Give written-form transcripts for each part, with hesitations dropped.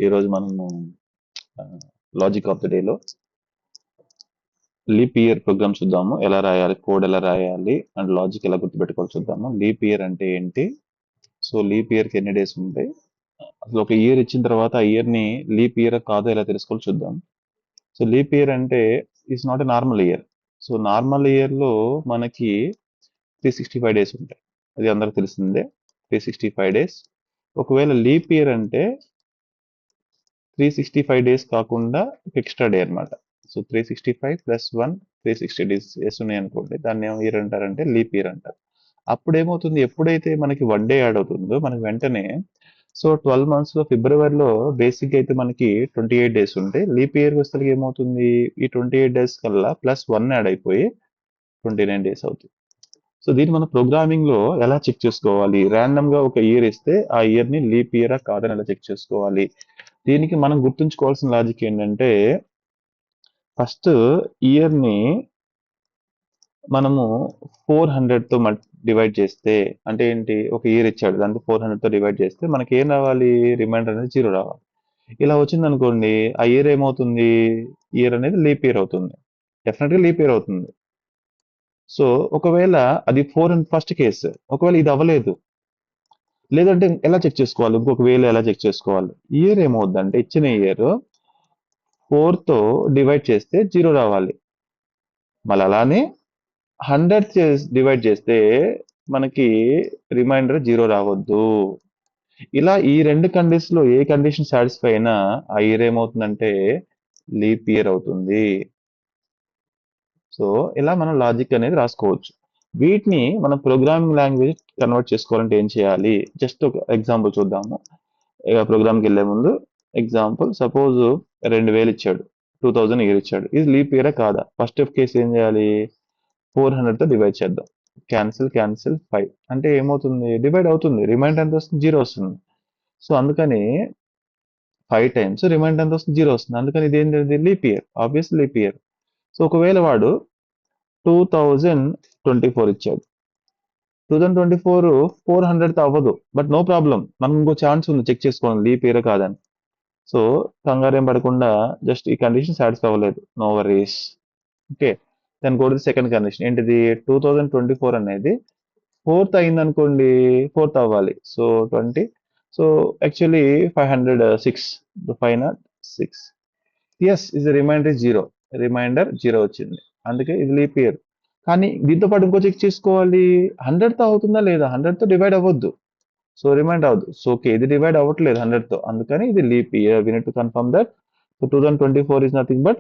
ఈరోజు మనము logic of the డేలో లీప్ ఇయర్ ప్రోగ్రామ్ చూద్దాము. ఎలా రాయాలి, కోడ్ ఎలా రాయాలి అండ్ లాజిక్ ఎలా గుర్తుపెట్టుకోవాలి చూద్దాము. లీప్ ఇయర్ అంటే ఏంటి? సో లీప్ ఇయర్కి ఎన్ని డేస్ ఉంటాయి, అసలు ఒక ఇయర్ ఇచ్చిన తర్వాత ఆ ఇయర్ని లీప్ ఇయర్ కాదో ఎలా తెలుసుకోవాలి చూద్దాం. సో లీప్ ఇయర్ అంటే it's not a normal year. So normal ఇయర్లో మనకి 365 డేస్ ఉంటాయి, అది అందరికి తెలిసిందే. 365 డేస్. ఒకవేళ లీప్ ఇయర్ అంటే 365 డేస్ కాకుండా ఎక్స్ట్రా డే అనమాట. సో 365 ప్లస్ 1 360 డేస్ ఉన్నాయి అనుకోండి, దాన్ని ఏమో ఇయర్ అంటారంటే లీప్ ఇయర్ అంటారు. అప్పుడు ఏమవుతుంది, ఎప్పుడైతే మనకి వన్ డే యాడ్ అవుతుందో మనకి వెంటనే, సో 12 మంత్స్ లో ఫిబ్రవరిలో బేసిక్ అయితే మనకి 28 డేస్ ఉంటాయి. లీప్ ఇయర్ వస్తే ఏమవుతుంది, ఈ 28 డేస్ కల్లా ప్లస్ 1 యాడ్ అయిపోయి 29 డేస్ అవుతుంది. సో దీన్ని మనం ప్రోగ్రామింగ్ లో ఎలా చెక్ చేసుకోవాలి, ర్యాండమ్ గా ఒక ఇయర్ ఇస్తే ఆ ఇయర్ ని లీప్ ఇయరా కాదని ఎలా చెక్ చేసుకోవాలి. దీనికి మనం గుర్తుంచుకోవాల్సిన లాజిక్ ఏంటంటే, ఫస్ట్ ఇయర్ ని మనము 400 తో డివైడ్ చేస్తే, అంటే ఏంటి, ఒక ఇయర్ ఇచ్చాడు దాంతో 400 తో డివైడ్ చేస్తే మనకి ఏం రావాలి, రిమైండర్ అనేది 0 రావాలి. ఇలా వచ్చింది అనుకోండి, ఆ ఇయర్ ఏమవుతుంది, ఇయర్ అనేది లీప్ ఇయర్ అవుతుంది, డెఫినెట్ గా లీప్ ఇయర్ అవుతుంది. సో ఒకవేళ అది 400 ఫస్ట్ కేసు, ఒకవేళ ఇది అవ్వలేదు, లేదంటే ఎలా చెక్ చేసుకోవాలి, ఇంకొక వేలో ఎలా చెక్ చేసుకోవాలి. ఇయర్ ఏమవుద్దంటే, ఇచ్చిన ఇయర్ 4 తో డివైడ్ చేస్తే 0 రావాలి. మళ్ళీ అలానే 100 డివైడ్ చేస్తే మనకి రిమైండర్ 0 రావద్దు. ఇలా ఈ రెండు కండిషన్స్ లో ఏ కండిషన్ సాటిస్ఫై అయినా ఆ ఇయర్ ఏమవుతుందంటే లీప్ ఇయర్ అవుతుంది. సో ఇలా మనం లాజిక్ అనేది రాసుకోవచ్చు. వీటిని మనం ప్రోగ్రామింగ్ లాంగ్వేజ్ కన్వర్ట్ చేసుకోవాలంటే ఏం చేయాలి, జస్ట్ ఒక ఎగ్జాంపుల్ చూద్దాము. ఇక ప్రోగ్రామ్కి వెళ్ళే ముందు ఎగ్జాంపుల్, సపోజ్ 2000 ఇచ్చాడు, 2000 ఇయర్ ఇచ్చాడు, ఇది లీప్ ఇయరా కాదా. ఫస్ట్ కేసు ఏం చేయాలి, 400 తో డివైడ్ చేద్దాం. క్యాన్సిల్ క్యాన్సిల్ 5 అంటే ఏమవుతుంది, డివైడ్ అవుతుంది, రిమైండర్ ఎంత వస్తుంది, 0 వస్తుంది. సో అందుకని 5 టైమ్స్ రిమైండర్ ఎంత వస్తుంది, 0 వస్తుంది. అందుకని ఇది ఏంటి, leap year, obvious leap year. So ఒకవేళ వాడు 2024 ఇచ్చాడు, 2024 400తో అవ్వదు, బట్ నో ప్రాబ్లం, మనకు ఇంకో ఛాన్స్ ఉంది చెక్ చేసుకోండి లీప్ ఇయర్ కాదని. సో కంగారేం పడకుండా జస్ట్ ఈ కండిషన్ సాటిస్ఫై అవ్వలేదు, నో వరీస్. ఓకే, దాని కూడా సెకండ్ కండిషన్ ఏంటిది, 2024 అనేది 4th అయింది అనుకోండి, 4th అవ్వాలి. So 20, so actually 506, 506. Yes is remainder 0, remainder 0 వచ్చింది, అందుకే ఇది లీప్ ఇయర్. కానీ దీంతో పాటు ఇంకో చెక్ చేసుకోవాలి, 100తో అవుతుందా లేదా, 100తో డివైడ్ అవ్వద్దు, సో రిమైండ్ అవ్వదు. సో ఓకే, ఇది డివైడ్ అవ్వట్లేదు 100తో, అందుకని ఇది leap year. We need to confirm that 2024 is nothing but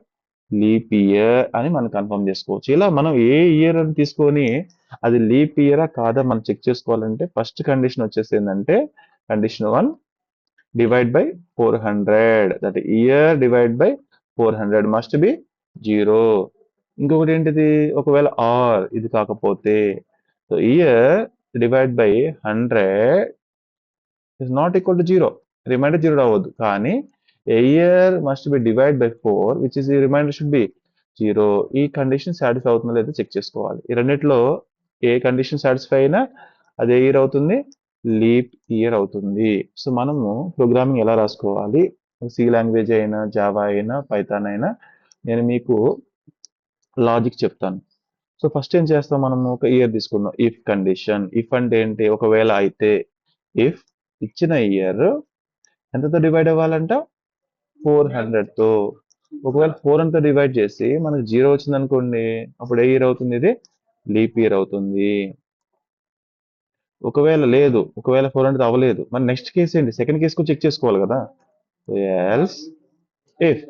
leap year అని మనం కన్ఫర్మ్ చేసుకోవచ్చు. ఇలా మనం ఏ ఇయర్ అని తీసుకొని అది లీప్ ఇయరా కాదా మనం చెక్ చేసుకోవాలంటే, ఫస్ట్ కండిషన్ వచ్చేసి ఏంటంటే, condition 1 divide by 400, that year divide by 400 must be 0. ఇంకొకటి ఏంటిది, ఒకవేళ ఆర్ ఇది కాకపోతే, so year divide by 100 is not equal to 0, remainder 0 రావద్దు. కానీ year must be divide by 4 which is ఈ రిమైండర్ షుడ్ బి 0. ఈ కండిషన్ సాటిస్ఫై అవుతుందో లేదో చెక్ చేసుకోవాలి. ఈ రెండిట్లో ఏ కండిషన్ సాటిస్ఫై అయినా అదే ఇయర్ అవుతుంది, లీప్ ఇయర్ అవుతుంది. సో మనము ప్రోగ్రామింగ్ ఎలా రాసుకోవాలి, సి లాంగ్వేజ్ అయినా, జావా అయినా, పైథాన్ అయినా, నేను మీకు లాజిక్ చెప్తాను. సో ఫస్ట్ ఏం చేస్తాం, మనము ఒక ఇయర్ తీసుకుందాం. ఇఫ్ కండిషన్, ఇఫ్ అంటే ఏంటి, ఒకవేళ అయితే, ఇఫ్ ఇచ్చిన ఇయర్ ఎంతతో డివైడ్ అవ్వాలంట, 400తో. ఒకవేళ 400తో డివైడ్ చేసి మనకు 0 వచ్చింది అనుకోండి, అప్పుడు ఏ ఇయర్ అవుతుంది, ఇది లీప్ ఇయర్ అవుతుంది. ఒకవేళ లేదు, ఒకవేళ 400 అవ్వలేదు, మరి నెక్స్ట్ కేసు ఏంటి, సెకండ్ కేసు కూడా చెక్ చేసుకోవాలి కదా. ఎల్స్ ఇఫ్,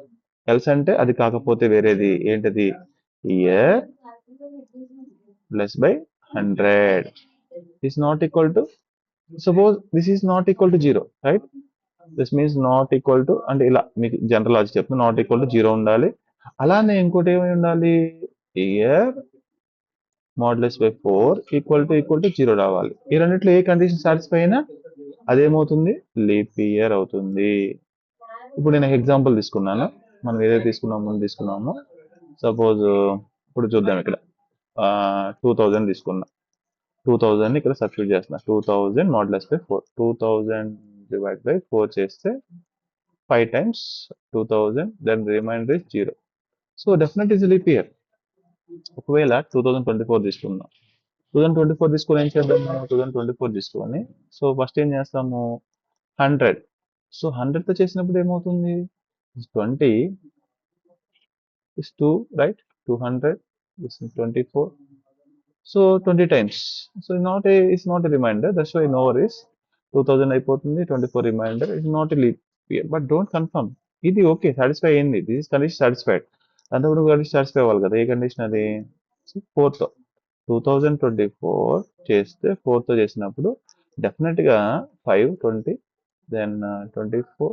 ఎల్స్ అంటే అది కాకపోతే వేరేది ఏంటది, year plus by 100 is not equal to, suppose this is not equal to 0, right? This means not equal to, అంటే ఇలా మీకు జనరల్ లాజిక్ చెప్తున్నా, నాట్ ఈక్వల్ టు 0 ఉండాలి. అలానే ఇంకోటి ఏమై ఉండాలి, year modulus by 4 equal to 0 రావాలి. ఈ రెండిట్లో ఏ కండిషన్ సాటిస్ఫై అయినా అదేమవుతుంది, లీప్ ఇయర్ అవుతుంది. ఇప్పుడు నేను ఎగ్జాంపుల్ తీసుకున్నాను, మనం ఏదైతే తీసుకున్నామో ముందు తీసుకున్నామో, సపోజ్ ఇప్పుడు చూద్దాం ఇక్కడ 2000 తీసుకున్నా, 2000 ఇక్కడ సబ్స్టిట్యూట్ చేస్తున్నా, 2000 మోడ్యులస్ బై 4, 2000 డివైడ్ బై 4 చేస్తే 5 times 2000, then remainder is 0. So definitely is a leap year. ఒకవేళ 2024 తీసుకున్నాం, 2024 తీసుకొని ఏం చేద్దాము, 2024 తీసుకొని సో ఫస్ట్ ఏం చేస్తాము 100. సో 100తో చేసినప్పుడు ఏమవుతుంది, 20 is 2, right? 200 is 24. So 20 times. So it's not a reminder. That's why no worries. 2000 అయిపోతుంది, 24 reminder. It's not a leap year, but don't confirm. ఇది ఓకే, సాటిస్ఫై అయింది, దిస్ ఇస్ కండిషన్ సాటిస్ఫైడ్. అంతప్పుడు condition satisfy అవ్వాలి కదా, ఏ condition అది 4తో 2024 చేస్తే 4తో చేసినప్పుడు డెఫినెట్గా 5 20 then 24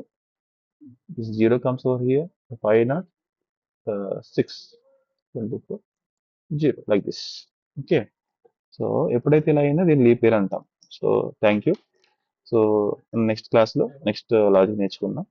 this 0 comes over here, 5 not 6 24 0 like this. Okay, so ఎప్పుడైతే ఇలా అయిందో దీన్ని లీప్ ఇయర్ అంటాం. So thank you. So next క్లాస్లో నెక్స్ట్ లాజిక్ నేర్చుకుందాం.